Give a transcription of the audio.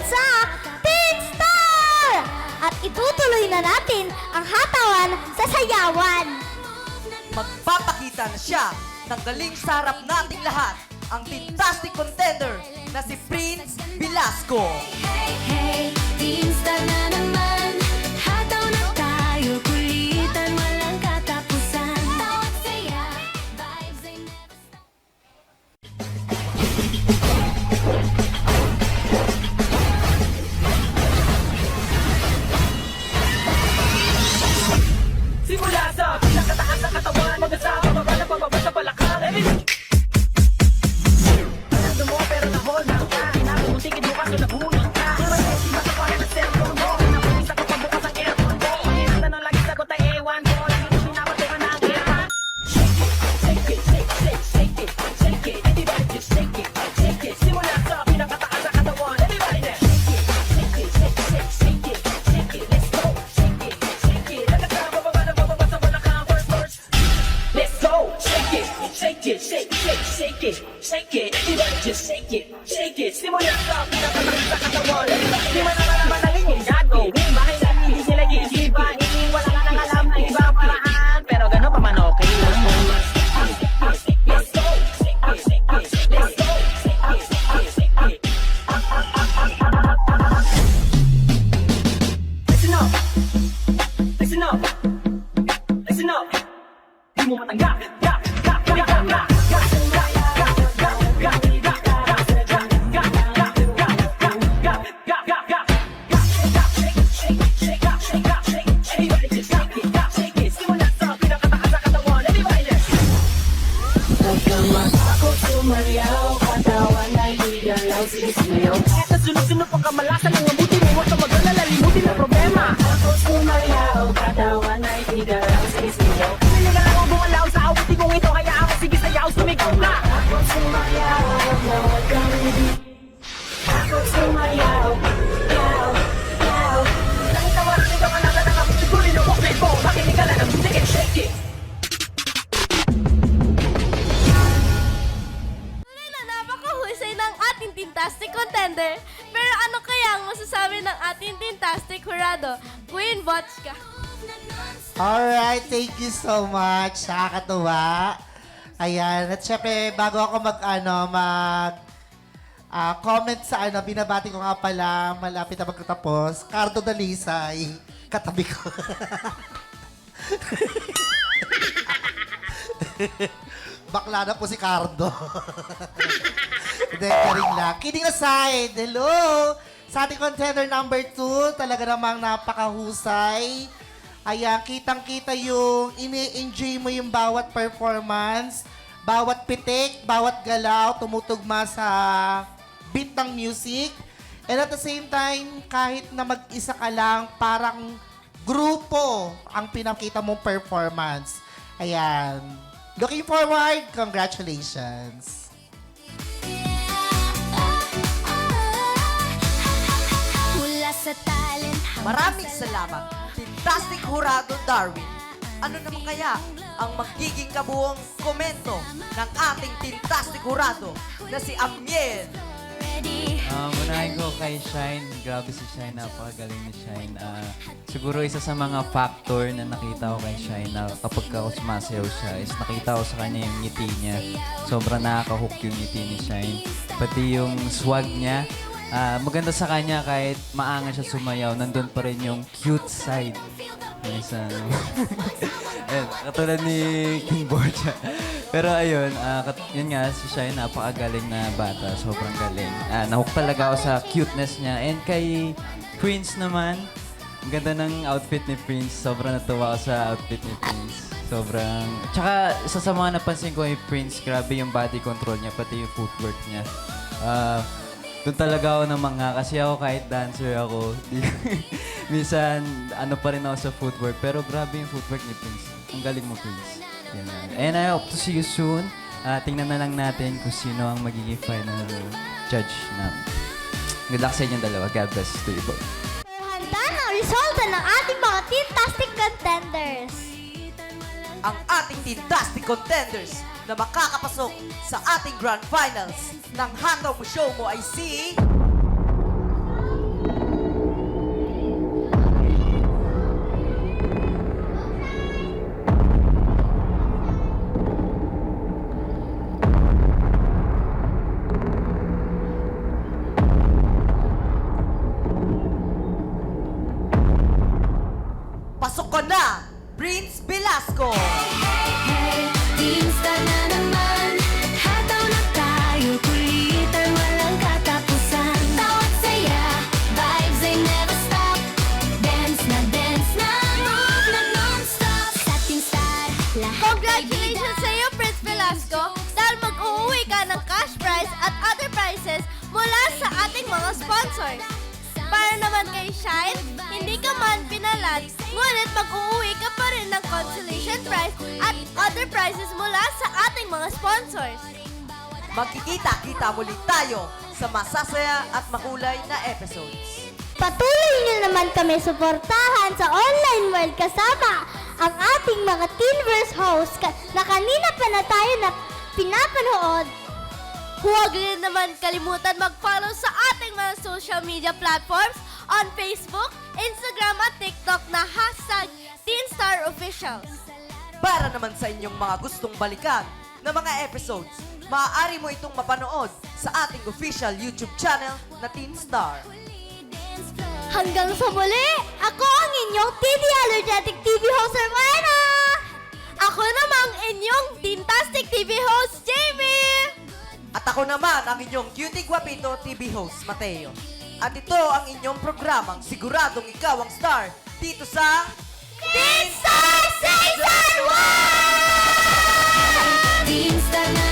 sa Teen Star! At itutuloy na natin ang hatawan sa sayawan. Magpapakita na siya ng galing sa harap nating lahat, ang fantastic contender na si Prince Velasco. Hey, hey, Teen Star na naman. Hataw na tayo, kulitan, walang katapusan. Tawag saya, vibes ay never stop. Simula sa pinakataas ng katawan, mag-asama, mabala, pababa sa balakang. Gusto mo pero naholda ka, nakumuntikid mo kaso nabunod ka. Di matapalan ang cellphone mo, napumisa ka pabukas ang aircon mo. Ang tanong lagi sagot ay ewan ko, lagi mo pinapatukan ng aircon. Shake it, shake it, shake, shake, shake it, shake it. Everybody just shake it, shake it. Simula sa pinakataas ng katawan, everybody there. Shake it, shake, shake, shake it, shake it. Let's go, shake it, shake it. Nagkasama, bababa sa balakang, first. Let's go, shake it, shake it, shake, shake, shake it, shake it. Everybody just shake it, shake it. Simula sa pinakataas sa katawan. Di man naman ang yung gagawin. Bakit hindi sila iisipan? Wala ka nang alam na ibang paraan. Pero gano'n pa man okay lang. Let's go, shake it, shake it. Let's go, shake it, shake it, shake it. Listen up, listen up, listen up. Di mo matanggap, everybody just shake it, shake it. Simula sa pinakataas sa katawan, everybody just. Huwag kang matakot, sumayaw, katawan ay higalaw, sisiyaw. Kahit na sunod-sunod pang kamalasan ng mabuti mo, huwag kang mag-alala, limutin ang problema. Takot, sumayaw, katawan ay higalaw, sisiyaw. Sinigal ako bumalaw sa awiti kong ito, kaya ako sige sayaw, sumigaw ka. Takot, sumayaw, na huwag kang hindi. Takot, sumayaw, yaw, yaw. Nang tawag, sigaw ka na nakapit, siguro yung complete mo. Makinig ka lang ng music and shake it. Tunay na napakahusay ng ating Tintastic contender. Pero ano kaya ang masasabi ng ating Tintastic Jurado, Queen Botchka? Alright, thank you so much. Nakakatuwa. Ayan, at syempre, bago ako comment sa binabati ko nga pala, malapit na magkatapos, Cardo Dalisay, katabi ko. Bakla na po si Cardo. Hindi, karing lang. Kidding aside, hello! Sa ating contender number 2, talaga namang napakahusay. Ayan, kitang-kita yung ini-enjoy mo yung bawat performance, bawat pitik, bawat galaw, tumutugma sa beat ng music. And at the same time, kahit na mag-isa ka lang, parang grupo ang pinakita mong performance. Ayan. Looking forward, congratulations. Mula sa talent Maraming salamat, fantastic Jurado Darwin. Ano naman kaya ang magiging kabuong komento ng ating fantastic Jurado na si Amiel? ready. Unahin ko kay Shine. Grabe si Shine. Napakagaling ni Shine. Siguro isa sa mga factor na nakita ko kay Shine na kapag ako sumasayaw siya is nakita ko sa kanya yung ngiti niya. Sobrang nakaka-hook yung ngiti ni Shine. Pati yung swag niya. Maganda sa kanya kahit maangas siya sumayaw, nandun pa rin yung cute side. Yes, katulad ni King Borja. Pero ayun, yun nga, si Shine, napakagaling na bata. Sobrang galing. Nahook talaga ako sa cuteness niya. And kay Prince naman, ang ganda ng outfit ni Prince. Sobrang natuwa ako sa outfit ni Prince. Sobrang... Tsaka, isa sa mga napansin ko kay Prince, grabe yung body control niya, pati yung footwork niya. Doon talaga ako namanga kasi ako kahit dancer ako. Minsan, ano pa rin ako sa footwork. Pero grabe yung footwork ni Prince. Ang galing mo, Prince. Yan. And I hope to see you soon. Tingnan na lang natin kung sino ang magiging final judge na. Good luck sa inyong dalawa. God bless to you both. Handa na ang resulta ng ating mga Tintastic contenders. Ang ating fantastic contenders na makakapasok sa ating grand finals ng Hataw Mo Show mo ay si... Velasco. Hey, Team Star na naman. Hataw na tayo, kulitan, walang katapusan. Tawat saya, vibes ay never stop. Dance na, move na non-stop. Sa Team Star, lahat Congratulations sa iyo, Prince Velasco, dahil mag-uuwi ka ng cash prize at other prizes mula sa ating mga sponsors. Para naman kay Shine, hindi ka man pinalat, ngunit mag-uuwi ka pa rin ng consolation prize at other prizes mula sa ating mga sponsors. Magkikita-kita muli tayo sa masasaya at makulay na episodes. Patuloy niyo naman kami suportahan sa online world kasama ang ating mga Teenverse hosts na kanina pa na tayo na pinapanood. Huwag rin naman kalimutan mag-follow sa ating mga social media platforms on Facebook, Instagram at TikTok na #TeenStarOfficials. Para naman sa inyong mga gustong balikan na mga episodes, maaari mo itong mapanood sa ating official YouTube channel na Teen Star. Hanggang sa muli, ako ang inyong TV Allergetic TV host, Hermana! Ako namang inyong Tintastic TV host, Jamie! At ako naman ang inyong cutie guapito TV host, Mateo. At ito ang inyong programang Siguradong Ikaw ang Star dito sa Teen Star Season 1! Team Star na